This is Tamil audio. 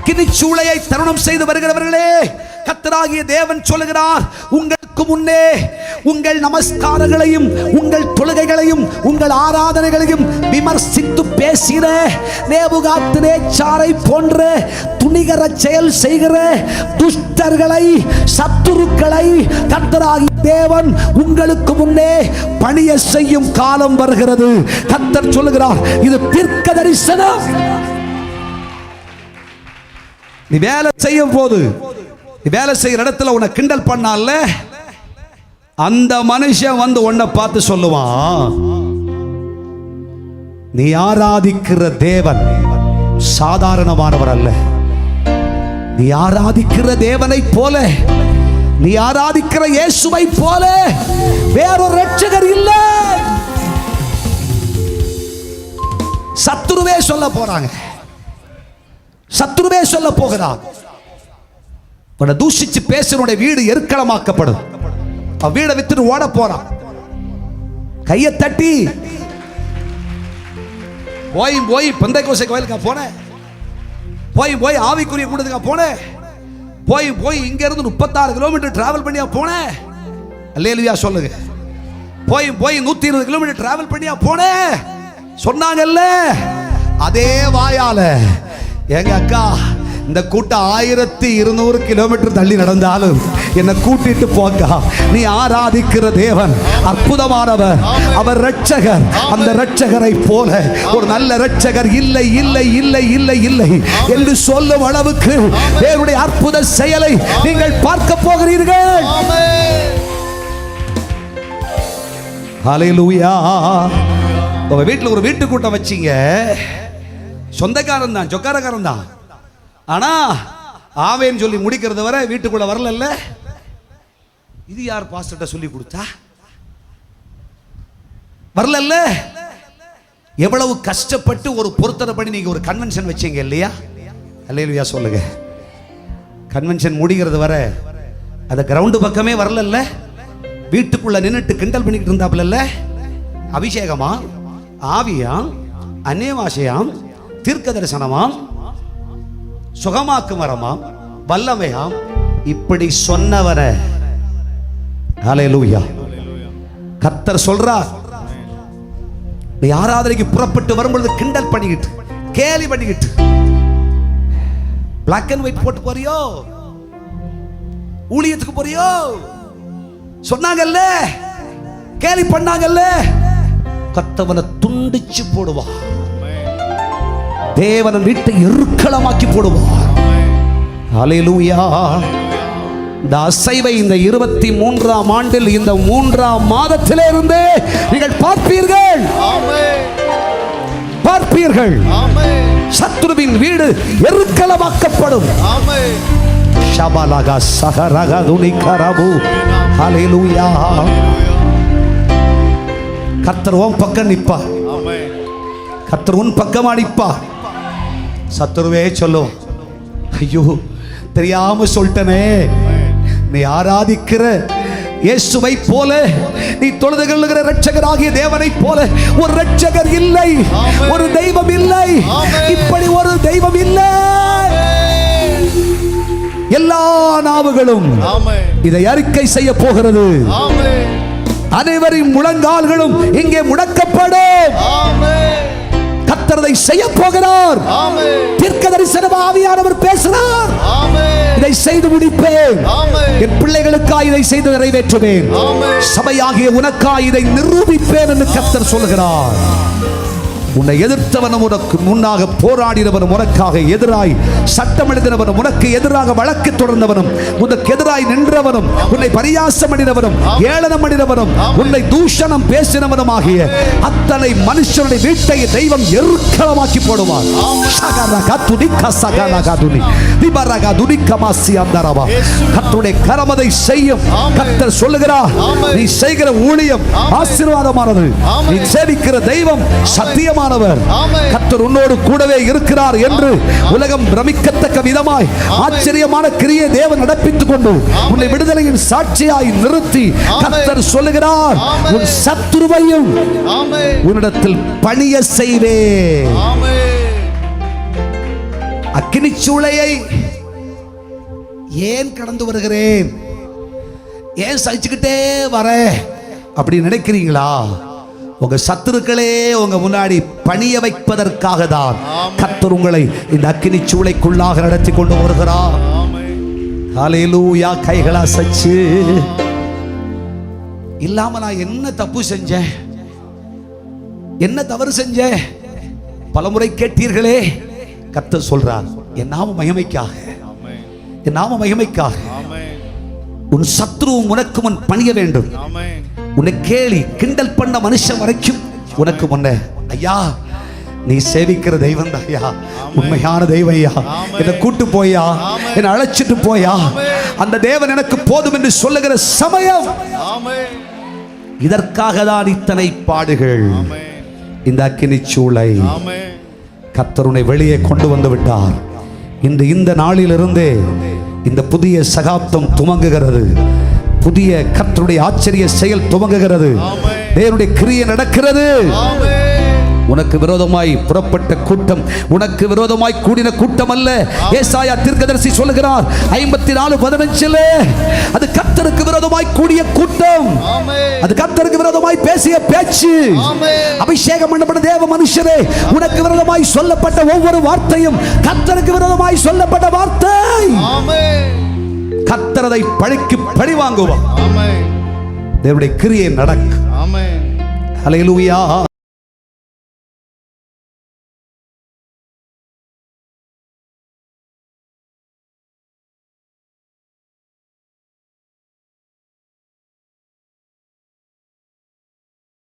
அக்கினி சூளையை தருணம் செய்து வருகிறவர்களே, கர்த்தராகிய தேவன் சொல்லுகிறார், உங்களுக்கு முன்னே உங்கள் நமஸ்காரங்களையும் உங்கள் தொழுகைகளையும் உங்கள் ஆராதனைகளையும் விமர்சித்து பேசின நேபுகாத்நேச்சாரை போன்ற துணிகர செயல் செய்கிற துஷ்டர்களை, சத்துருக்களை கர்த்தராகிய தேவன் உங்களுக்கு முன்னே பணிய செய்யும் காலம் வருகிறது. கர்த்தர் சொல்லுகிறார், இது தீர்க்க தரிசனம். நீ வேலை செய்யும் போது, வேலை செய்யற இடத்துல உன்னை கிண்டல் பண்ணால, அந்த மனுஷன் வந்து உன்னை பார்த்து சொல்லுவான், நீ ஆராதிக்கிற தேவன் சாதாரணமானவர் அல்ல. நீ ஆராதிக்கிற தேவனை போல, நீ ஆராதிக்கிற இயேசுவை போல வேறொரு இரட்சகர் இல்லை. சத்துருவே சொல்ல போறாங்க, சத்துருவே சொல்ல போகிறான். உன்னை தூஷிச்சு பேசுறவனுடைய வீடு எருக்களமாக்கப்படும். அவன் வீடை வித்துட்டு ஓட போறான். கையை தட்டி போய் போய் பெந்தைக்கோசை கோயிலுக்கா போனேன், போய் போய் ஆவிக்குரிய கூட்டத்துக்கா போனேன், போய் போய் இங்க இருந்து 36 கிலோமீட்டர் டிராவல் பண்ணியா போனேன். அல்லேலூயா சொல்லுங்க. போய் போய் 120 கிலோமீட்டர் டிராவல் பண்ணியா போனேன் சொன்னாங்கல்ல, அதே வாயால எங்க அக்கா இந்த கூட்டம் 1200 கிலோமீட்டர் தள்ளி நடந்தாலும் என்னை கூட்டிட்டு போங்க. நீ ஆராதிக்கிற தேவன் அற்புதமானவர், அவர் இரட்சகர். அந்த இரட்சகரை போல ஒரு நல்ல இரட்சகர் இல்லை இல்லை இல்லை இல்லை இல்லை என்று சொல்லும் அளவுக்கு தேவனுடைய அற்புத செயலை நீங்கள் பார்க்க போகிறீர்கள். ஹல்லேலூயா. உங்க வீட்டில் ஒரு வீட்டு கூட்டம் வச்சீங்க, சொந்தக்காரன் தான், சொக்காரக்காரன் தான். ஆனா ஆவேன்னு சொல்லி முடிக்கிறது வரை வீட்டுக்குள்ள வரல. இது யார் பாஸ்டர்ட்ட சொல்லி கொடுத்தா? வரல. எவ்வளவு கஷ்டப்பட்டு ஒரு பொருத்தனை பண்ணி நீங்க ஒரு கன்வென்ஷன் வச்சீங்க இல்லையா? அல்லேலூயா சொல்லுங்க. கன்வென்ஷன் முடிகிறது வரை அந்த கிரவுண்டு பக்கமே வரல. வீட்டுக்குள்ள நின்னுட்டு கிண்டல் பண்ணிக்கிட்டு இருந்தாப்புல. அபிஷேகமா, ஆவியாம், அநேவாசையாம், தீர்க்க தரிசனமாம், சுகமாக்கும் வரமாம், வல்லமையாம், இப்படி சொன்னவரை ஹல்லேலூயா கர்த்தர் சொல்றார். நீ ஆராதனைக்கு புறப்பட்டு வரும்பொழுது கிண்டல் பண்ணிக்கிட்டு, கேலி பண்ணிக்கிட்டு, பிளாக் அண்ட் ஒயிட் போட்டு போறியோ, ஊழியத்துக்கு போறியோ சொன்னாங்கல்ல, கேலி பண்ணாங்கல்ல, கர்த்தவனை துண்டிச்சு போடுவார். தேவன் வீட்டை எருக்களமாக்கி போடுவார். ஹல்லேலூயா. இந்த அசைவை இந்த 23ஆம் ஆண்டில் இந்த 3ஆம் மாதத்திலே இருந்து நீங்கள் பார்ப்பீர்கள். பார்ப்பீர்கள். சத்துருவின் வீடு எருக்களமாக்கப்படும். ஷபலக சகரக துனிகரபு. ஹல்லேலூயா. கர்த்தர் உன் பக்கம் நிப்பார். கர்த்தர் உன் பக்கம் அடிப்பார். சத்துருவே சொல்லும், ஐயோ தெரியாம சொல்லிட்டனே, நீ ஆராதிக்கிற இயேசுவை போல, நீ தொழுது கொள்ளுகிற இரட்சகராகிய தேவனை போல ஒரு இரட்சகர் இல்லை, ஒரு தெய்வம் இல்லை, இப்படி ஒரு தெய்வம் இல்லை. எல்லா நாவுகளும் இதை அறிக்கை செய்ய போகிறது. அனைவரின் முழங்கால்களும் இங்கே முடக்கப்படும். கர்த்தரை செய்ய போகிறார். தீர்க்க தரிசன ஆவியானவர் பேசுகிறார். இதை செய்து முடிப்பேன். என் பிள்ளைகளுக்காக இதை செய்து நிறைவேற்றுவேன். சபையாகிய உனக்காக இதை நிரூபிப்பேன் என்று கர்த்தர் சொல்கிறார். உன்னை எதிர்த்தவனும் உனக்கு முன்னாக போராடினவனும் உனக்காக எதிராய் சட்டம் எழுதினவனும் உனக்கு எதிராக வழக்கு தொடர்ந்தவனும் உனக்கு எதிராய் நின்றவனும் உன்னை பரியாசம் பண்ணினவனும் ஏளனம் பண்ணினவனும் உன்னை தூஷணம் பேசினவனும் ஆகிய அத்தனை மனுஷனுடைய வீட்டை தெய்வம் எருக்களமாக்கி போடுவார். கர்த்தருடைய கரமதை செய்யும். கர்த்தர் சொல்லுகிறார், நீ செய்கிற ஊழியம் ஆசீர்வாதமானது, நீ சேவிக்கிற தெய்வம் சத்தியமான கர்த்தர் உன்னோடு கூடவே இருக்கிறார் என்று உலகம் பிரமிக்கத்தக்க விதமாய் ஆச்சரியமான கிரியை தேவன் நடப்பித்துக் கொண்டு உன்னை விடுதலையின் சாட்சியாய் நிறுத்தி கர்த்தர் சொல்லுகிறார், உன் சத்துருவையும் உன்னிடத்தில் பணிய செய்வே. அக்கினி சூளையை ஏன் கடந்து வருகிறேன், ஏன் சகிச்சுக்கிட்டே வர அப்படி நினைக்கிறீங்களா? உங்க சத்துருக்களே உங்க முன்னாடி பணிய வைப்பதற்காக தான் கர்த்தர் உங்களை இந்த அக்கினி சூளைக்குள்ளாக நடத்தி கொண்டு வருகிறார். ஹல்லேலூயா. கைகளா சச்சு இல்லாம நான் என்ன தப்பு செஞ்சேன், என்ன தவறு செஞ்சேன் பலமுறை கேட்டீர்களே. கர்த்தர் சொல்றார், என் நாம மகிமைக்காக, என் நாம மகிமைக்காக உன் சத்ருவும் உனக்கு முன் பணிய வேண்டும். உன்னை கேலி கிண்டல் பண்ண மனுஷன் வரைக்கும் உனக்கு முன்ன, ஐயா நீ சேவிக்கிற தெய்வம் ஐயா, உண்மையான தெய்வம் ஐயா, என்னை கூட்டு போயா, என்னை அழைச்சிட்டு போயா, அந்த தேவன் எனக்கு போதும் என்று சொல்லுகிற சமயம். இதற்காக தான் இத்தனை பாடுகள். இந்த அக்கினி சூளை கர்த்தர் உன்னை வெளியே கொண்டு வந்து விட்டார். இந்த நாளிலிருந்தே இந்த புதிய சகாப்தம் துவங்குகிறது. புதிய கர்த்தருடைய ஆச்சரிய செயல் துவங்குகிறது. தேவனுடைய கிரியை நடக்கிறது. உனக்கு விரோதமாய் புறப்பட்ட கூட்டம் உனக்கு விரோதமாய் கூடின கூட்டம் அல்ல. ஏசாயா தீர்க்கதரிசி சொல்லுகிறார் 54:15 அது கர்த்தருக்கு விரோதமாய் கூடிய கூட்டம், அது கர்த்தருக்கு விரோதமாய் பேசிய பேச்சு. அபிஷேகம் பண்ணப்பட்ட தேவ மனுஷரே, உனக்கு விரோதமாய் சொல்லப்பட்ட ஒவ்வொரு வார்த்தையும் கர்த்தருக்கு விரோதமாய் சொல்லப்பட்ட வார்த்தை. கர்த்தர் அதை பழிக்கு பழி வாங்குவார். தேவனுடைய கிரியை நடக்கும். ஹல்லேலூயா.